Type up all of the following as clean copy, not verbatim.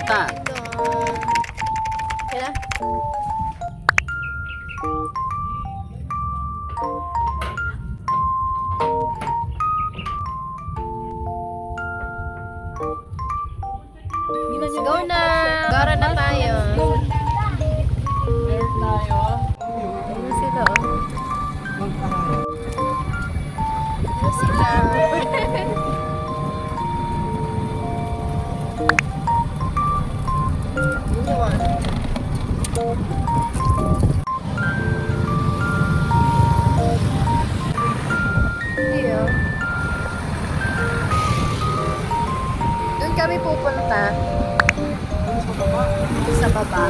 Ta. Kaya? Let's go na! Gara na tayo. Meron tayo. Ayun sila, oh. Ayun sila. Yun yung ano. Hindi, oh. Doon kami pupunta. Sa baba.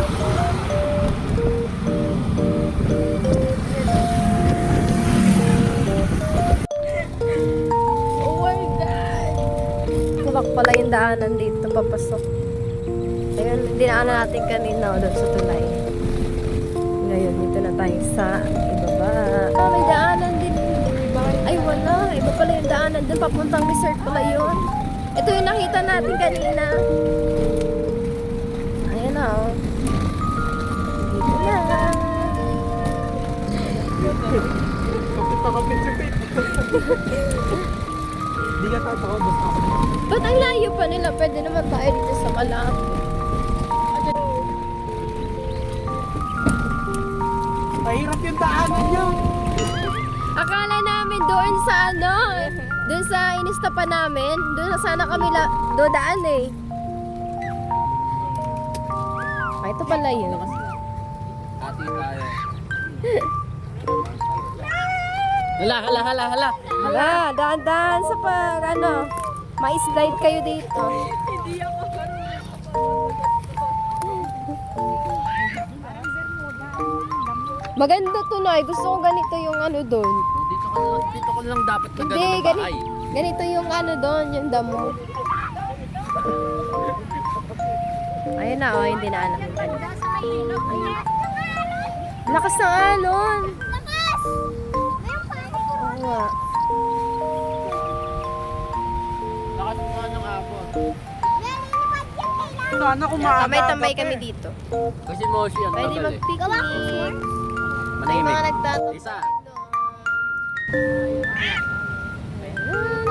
Oh my God! Tulak pala yung daanan dito, papasok. Ayun, dinaanan natin kanina doon sa tulay. Ngayon, dito na tayo sa ibaba. Ah, may daanan din. Ay, wala. Iba pala yung daanan doon. Papuntang resort pala yun. Ito yung nakita natin kanina. Ayan na, oh. Dito na. Hindi ka tatawa, basta ako. Ba't ang layo pa nila? Pwede naman tayo dito sa malapit. Mahirap yung daanan nyo. Akala namin doon sa ano, doon sa inista pa namin, doon na sana kami dodaan eh. Ah, ito pala yun. Ati tayo. Hala. Hala, daan-daan sa pag, ano, ma-slide kayo dito. Maganda to, Nay. Gusto ko ganito yung ano doon. Dito ko lang dapat na Hindi, ganito yung ano doon, yung damo. Ayun na, oh, hindi na alam yung kanina. Lakas ng alon. Oo nga. Lakas mo nga ng apon. Sana Tambay-tambay kami dito. Kasi Moshi yan. Pwede tagal eh. mag-picnic. May Manahimik. mga nagtatanong. Isa. Ayun.